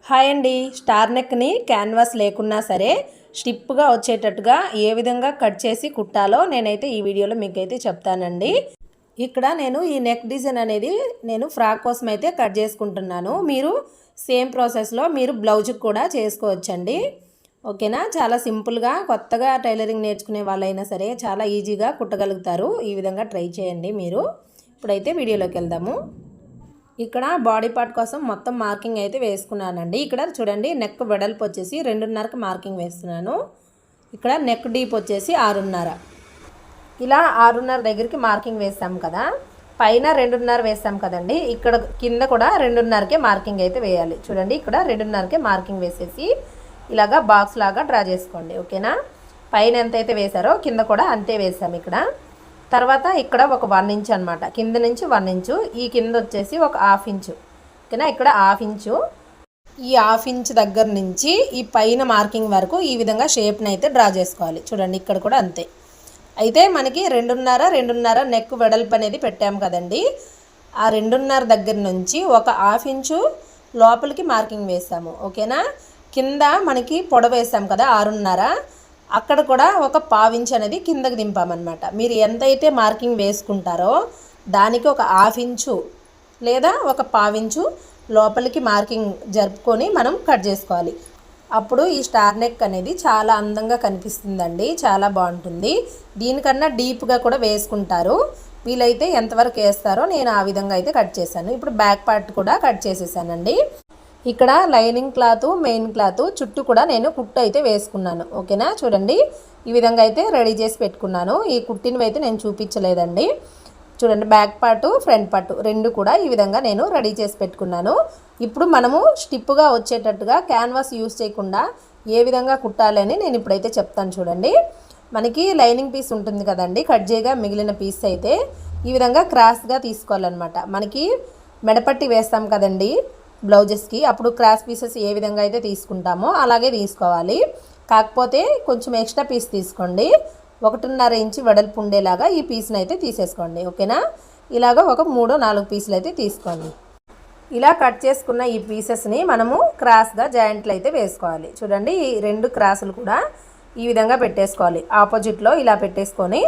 Hi అండి. Star నెక్ని canvas లేకున్నా సరే స్టిప్గా వచ్చేటట్టుగా ఏ విధంగా కట్ చేసి కుట్టాలో నేనైతే ఈ వీడియోలో మీకైతే చెప్తానండి. ఇక్కడ నేను ఈ నెక్ డిజైన్ అనేది నేను ఫ్రాక్ కోసం అయితే కట్ చేసుకుంటున్నాను. మీరు సేమ్ ప్రాసెస్లో మీరు బ్లౌజ్కి కూడా చేసుకోవచ్చండి. ఓకేనా. చాలా సింపుల్గా కొత్తగా టైలరింగ్ నేర్చుకునే వాళ్ళైనా సరే చాలా ఈజీగా కుట్టగలుగుతారు. ఈ విధంగా ట్రై చేయండి మీరు. ఇప్పుడైతే వీడియోలోకి వెళ్దాము. ఇక్కడ బాడీ పార్ట్ కోసం మొత్తం మార్కింగ్ అయితే వేసుకున్నానండి. ఇక్కడ చూడండి, నెక్ వెడల్పు వచ్చేసి 2.5కి మార్కింగ్ వేస్తున్నాను. ఇక్కడ నెక్ డీప్ వచ్చేసి 6.5. ఇలా 6.5 దగ్గరికి మార్కింగ్ వేస్తాం కదా, పైన 2.5 వేస్తాం కదండి. ఇక్కడ కింద కూడా 2.5కే మార్కింగ్ అయితే వేయాలి. చూడండి, ఇక్కడ 2.5కే మార్కింగ్ వేసేసి ఇలాగా బాక్స్ లాగా డ్రా చేసుకోండి. ఓకేనా. పైన ఎంతైతే వేశారో కింద కూడా అంతే వేసాం. ఇక్కడ తర్వాత ఇక్కడ ఒక 1 ఇంచ్ అనమాట, కింద నుంచి 1 ఇంచు, ఈ కింద వచ్చేసి ఒక 1/2 ఇంచు. ఓకేనా. ఇక్కడ 1/2 ఇంచు, ఈ 1/2 ఇంచ్ దగ్గర నుంచి ఈ పైన మార్కింగ్ వరకు ఈ విధంగా షేప్ని అయితే డ్రా చేసుకోవాలి. చూడండి, ఇక్కడ కూడా అంతే. అయితే మనకి 2.5 నెక్ వెడల్పు అనేది పెట్టాం కదండి. ఆ 2.5 దగ్గర నుంచి ఒక 1/2 ఇంచు లోపలికి మార్కింగ్ వేస్తాము. ఓకేనా. కింద మనకి పొడవు వేస్తాం కదా 6.5, అక్కడ కూడా ఒక 1/2 ఇంచ్ అనేది కిందకి దింపామన్నమాట. మీరు ఎంతైతే మార్కింగ్ వేసుకుంటారో దానికి ఒక 1/2 ఇంచు లేదా ఒక 1/2 ఇంచు లోపలికి మార్కింగ్ జరుపుకొని మనం కట్ చేసుకోవాలి. అప్పుడు ఈ స్టార్ నెక్ అనేది చాలా అందంగా కనిపిస్తుందండి, చాలా బాగుంటుంది. దీనికన్నా డీప్గా కూడా వేసుకుంటారు. వీలైతే ఎంతవరకు వేస్తారో నేను ఆ విధంగా అయితే కట్ చేశాను. ఇప్పుడు బ్యాక్ పార్ట్ కూడా కట్ చేసేసానండి. ఇక్కడ లైనింగ్ క్లాత్, మెయిన్ క్లాత్ చుట్టూ కూడా నేను కుట్టు అయితే వేసుకున్నాను. ఓకేనా. చూడండి, ఈ విధంగా అయితే రెడీ చేసి పెట్టుకున్నాను. ఈ కుట్టినవి అయితే నేను చూపించలేదండి. చూడండి, బ్యాక్ పార్ట్, ఫ్రంట్ పార్ట్ రెండు కూడా ఈ విధంగా నేను రెడీ చేసి పెట్టుకున్నాను. ఇప్పుడు మనము స్టిప్గా వచ్చేటట్టుగా క్యాన్వాస్ యూస్ చేయకుండా ఏ విధంగా కుట్టాలి అని నేను ఇప్పుడైతే చెప్తాను. చూడండి, మనకి లైనింగ్ పీస్ ఉంటుంది కదండి, కట్ చేయగా మిగిలిన పీస్ అయితే ఈ విధంగా క్రాస్గా తీసుకోవాలన్నమాట. మనకి మెడపట్టి వేస్తాం కదండి బ్లౌజెస్కి, అప్పుడు క్రాస్ పీసెస్ ఏ విధంగా అయితే తీసుకుంటామో అలాగే తీసుకోవాలి. కాకపోతే కొంచెం ఎక్స్ట్రా పీస్ తీసుకోండి. 1.5 ఇంచు వెడల్పు ఉండేలాగా ఈ పీస్ని అయితే తీసేసుకోండి. ఓకేనా. ఇలాగ ఒక 3-4 పీసులు అయితే తీసుకోండి. ఇలా కట్ చేసుకున్న ఈ పీసెస్ని మనము క్రాస్గా జాయింట్లు అయితే వేసుకోవాలి. చూడండి, ఈ 2 క్రాసులు కూడా ఈ విధంగా పెట్టేసుకోవాలి. ఆపోజిట్లో ఇలా పెట్టేసుకొని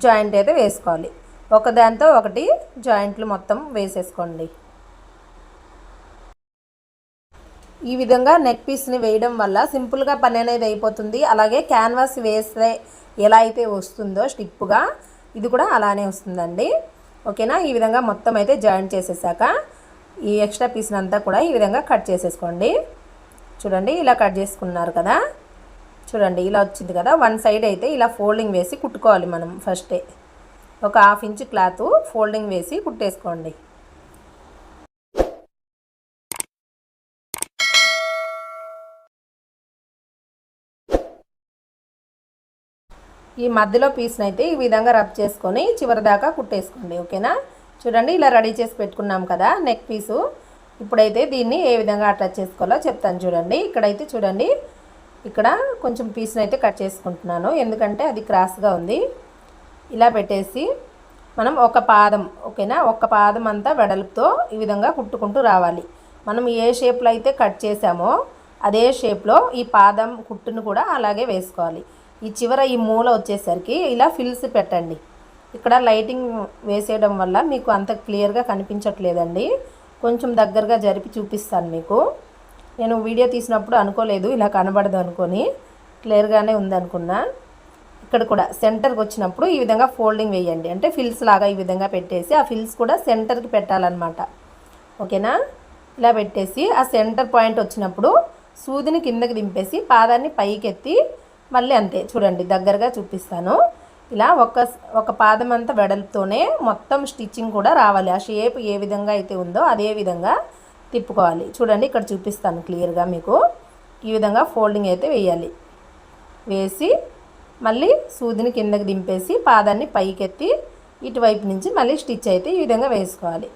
జాయింట్ అయితే వేసుకోవాలి. ఒకదాంతో ఒకటి జాయింట్లు మొత్తం వేసేసుకోండి. ఈ విధంగా నెక్ పీస్ని వేయడం వల్ల సింపుల్గా పని అనేది అయిపోతుంది. అలాగే క్యాన్వాస్ వేస్తే ఎలా అయితే వస్తుందో స్టిప్గా ఇది కూడా అలానే వస్తుందండి. ఓకేనా. ఈ విధంగా మొత్తం అయితే జాయింట్ చేసేసాక ఈ ఎక్స్ట్రా పీస్ని అంతా కూడా ఈ విధంగా కట్ చేసేసుకోండి. చూడండి, ఇలా కట్ చేసుకున్నారు కదా. చూడండి, ఇలా వచ్చింది కదా. వన్ సైడ్ అయితే ఇలా ఫోల్డింగ్ వేసి కుట్టుకోవాలి మనం. ఫస్టే ఒక 1/2 ఇంచ్ క్లాత్ ఫోల్డింగ్ వేసి కుట్టేసుకోండి. ఈ మధ్యలో పీస్ని అయితే ఈ విధంగా రబ్ చేసుకొని చివరి దాకా కుట్టేసుకోండి. ఓకేనా. చూడండి, ఇలా రెడీ చేసి పెట్టుకున్నాం కదా నెక్ పీసు. ఇప్పుడైతే దీన్ని ఏ విధంగా అటాచ్ చేసుకోవాలో చెప్తాను. చూడండి, ఇక్కడైతే చూడండి, ఇక్కడ కొంచెం పీస్ని అయితే కట్ చేసుకుంటున్నాను, ఎందుకంటే అది క్రాస్గా ఉంది. ఇలా పెట్టేసి మనం ఒక పాదం, ఓకేనా, ఒక పాదం అంతా వెడల్పుతో ఈ విధంగా కుట్టుకుంటూ రావాలి. మనం ఏ షేప్లో అయితే కట్ చేసామో అదే షేప్లో ఈ పాదం కుట్టును కూడా అలాగే వేసుకోవాలి. ఈ చివర ఈ మూల వచ్చేసరికి ఇలా ఫిల్స్ పెట్టండి. ఇక్కడ లైటింగ్ వేసేయడం వల్ల మీకు అంత క్లియర్గా కనిపించట్లేదండి. కొంచెం దగ్గరగా జరిపి చూపిస్తాను మీకు. నేను వీడియో తీసినప్పుడు అనుకోలేదు ఇలా కనబడదు అనుకొని, క్లియర్గానే ఉందనుకున్నా. ఇక్కడ కూడా సెంటర్కి వచ్చినప్పుడు ఈ విధంగా ఫోల్డింగ్ వేయండి. అంటే ఫిల్స్ లాగా ఈ విధంగా పెట్టేసి ఆ ఫిల్స్ కూడా సెంటర్కి పెట్టాలన్నమాట. ఓకేనా. ఇలా పెట్టేసి ఆ సెంటర్ పాయింట్ వచ్చినప్పుడు సూదిని కిందకి దింపేసి పాదాన్ని పైకి ఎత్తి మళ్ళీ అంతే. చూడండి, దగ్గరగా చూపిస్తాను. ఇలా ఒక పాదం అంతా వెడల్పుతోనే మొత్తం స్టిచ్చింగ్ కూడా రావాలి. ఆ షేప్ ఏ విధంగా అయితే ఉందో అదే విధంగా తిప్పుకోవాలి. చూడండి, ఇక్కడ చూపిస్తాను క్లియర్గా మీకు. ఈ విధంగా ఫోల్డింగ్ అయితే వేయాలి. వేసి మళ్ళీ సూదిని కిందకి దింపేసి పాదాన్ని పైకెత్తి ఇటువైపు నుంచి మళ్ళీ స్టిచ్ అయితే ఈ విధంగా వేసుకోవాలి.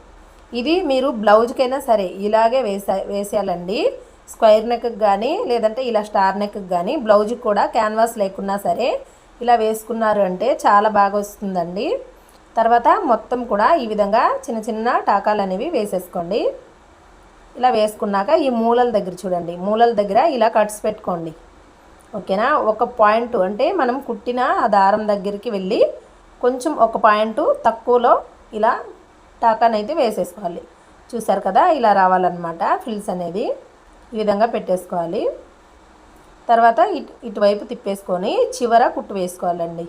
ఇది మీరు బ్లౌజ్కైనా సరే ఇలాగే వేసేయాలండి. స్క్వేర్ నెక్కి కానీ లేదంటే ఇలా స్టార్ నెక్కి కానీ బ్లౌజ్కి కూడా క్యాన్వాస్ లేకున్నా సరే ఇలా వేసుకున్నారు అంటే చాలా బాగా వస్తుందండి. తర్వాత మొత్తం కూడా ఈ విధంగా చిన్న చిన్న టాకాలు అనేవి వేసేసుకోండి. ఇలా వేసుకున్నాక ఈ మూలల దగ్గర చూడండి, మూలల దగ్గర ఇలా కట్స్ పెట్టుకోండి. ఓకేనా. ఒక పాయింట్ అంటే మనం కుట్టిన ఆ దారం దగ్గరికి వెళ్ళి కొంచెం ఒక పాయింట్ తక్కువలో ఇలా టాకాన్ అయితే వేసేసుకోవాలి. చూసారు కదా, ఇలా రావాలన్నమాట ఫ్రిల్స్ అనేది. ఈ విధంగా పెట్టేసుకోవాలి. తర్వాత ఇటువైపు తిప్పేసుకొని చివర కుట్టు వేసుకోవాలండి.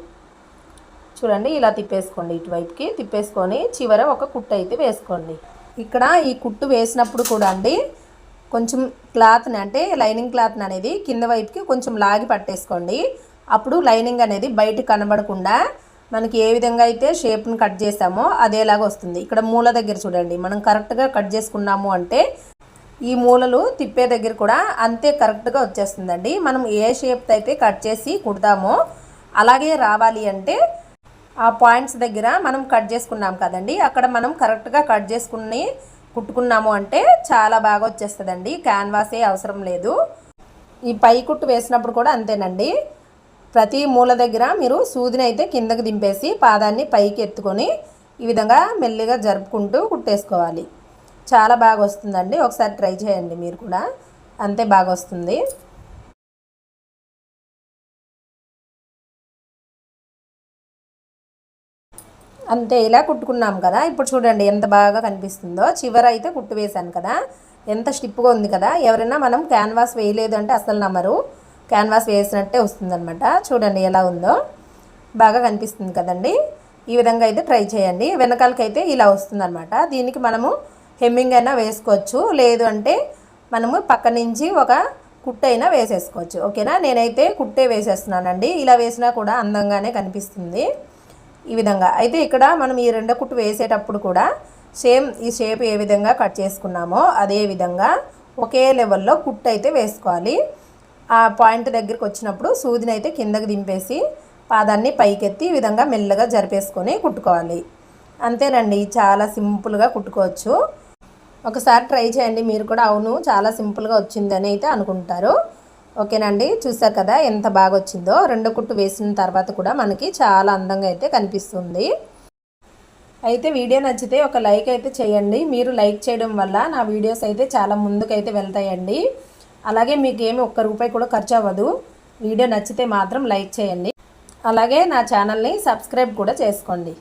చూడండి, ఇలా తిప్పేసుకోండి, ఇటువైపుకి తిప్పేసుకొని చివర ఒక కుట్టు అయితే వేసుకోండి. ఇక్కడ ఈ కుట్టు వేసినప్పుడు కూడా అండి కొంచెం క్లాత్ని అంటే లైనింగ్ క్లాత్ని అనేది కింద వైపుకి కొంచెం లాగి పట్టేసుకోండి. అప్పుడు లైనింగ్ అనేది బయట కనబడకుండా మనకి ఏ విధంగా అయితే షేప్ని కట్ చేసామో అదేలాగా వస్తుంది. ఇక్కడ మూల దగ్గర చూడండి, మనం కరెక్ట్గా కట్ చేసుకున్నాము అంటే ఈ మూలలు తిప్పే దగ్గర కూడా అంతే కరెక్ట్గా వచ్చేస్తుందండి. మనం ఏ షేప్ అయితే కట్ చేసి కుడతామో అలాగే రావాలి అంటే ఆ పాయింట్స్ దగ్గర మనం కట్ చేసుకున్నాం కదండి, అక్కడ మనం కరెక్ట్గా కట్ చేసుకుని కుట్టుకున్నాము అంటే చాలా బాగా వచ్చేస్తుందండి. క్యాన్వాసే అవసరం లేదు. ఈ పై కుట్టు వేసినప్పుడు కూడా అంతేనండి. ప్రతి మూల దగ్గర మీరు సూదిని అయితే కిందకి దింపేసి పాదాన్ని పైకి ఎత్తుకొని ఈ విధంగా మెల్లిగా జరుపుకుంటూ కుట్టేసుకోవాలి. చాలా బాగా వస్తుందండి. ఒకసారి ట్రై చేయండి మీరు కూడా, అంతే బాగా వస్తుంది. అంతే ఇలా కుట్టుకున్నాం కదా. ఇప్పుడు చూడండి ఎంత బాగా కనిపిస్తుందో. చివర అయితే కుట్టు వేసాను కదా, ఎంత స్టిప్గా ఉంది కదా. ఎవరైనా మనం క్యాన్వాస్ వేయలేదు అంటే అసలు నమ్మరు, క్యాన్వాస్ వేసినట్టే వస్తుందన్నమాట. చూడండి ఎలా ఉందో, బాగా కనిపిస్తుంది కదండి. ఈ విధంగా అయితే ట్రై చేయండి. వెనకాలకైతే ఇలా వస్తుందన్నమాట. దీనికి మనము హెమ్మింగ్ అయినా వేసుకోవచ్చు, లేదు అంటే మనము పక్క నుంచి ఒక కుట్టు అయినా వేసేసుకోవచ్చు. ఓకేనా. నేనైతే కుట్టే వేసేస్తున్నానండి. ఇలా వేసినా కూడా అందంగానే కనిపిస్తుంది ఈ విధంగా. అయితే ఇక్కడ మనం ఈ రెండో కుట్టు వేసేటప్పుడు కూడా సేమ్ ఈ షేప్ ఏ విధంగా కట్ చేసుకున్నామో అదే విధంగా ఒకే లెవెల్లో కుట్టు అయితే వేసుకోవాలి. ఆ పాయింట్ దగ్గరికి వచ్చినప్పుడు సూదిని అయితే కిందకి దింపేసి పాదాన్ని పైకెత్తి ఈ విధంగా మెల్లగా జరిపేసుకొని కుట్టుకోవాలి. అంతేనండి, చాలా సింపుల్గా కుట్టుకోవచ్చు. ఒకసారి ట్రై చేయండి మీరు కూడా. అవును, చాలా సింపుల్గా వచ్చిందని అయితే అనుకుంటారు. ఓకేనండి, చూసారు కదా ఎంత బాగా వచ్చిందో. రెండో కుట్టు వేసిన తర్వాత కూడా మనకి చాలా అందంగా అయితే కనిపిస్తుంది. అయితే వీడియో నచ్చితే ఒక లైక్ అయితే చేయండి. మీరు లైక్ చేయడం వల్ల నా వీడియోస్ అయితే చాలా ముందుకైతే వెళ్తాయండి. అలాగే మీకు ఏమి ఒక్క రూపాయి కూడా ఖర్చు అవ్వదు. వీడియో నచ్చితే మాత్రం లైక్ చేయండి. అలాగే నా ఛానల్ని సబ్స్క్రైబ్ కూడా చేసుకోండి.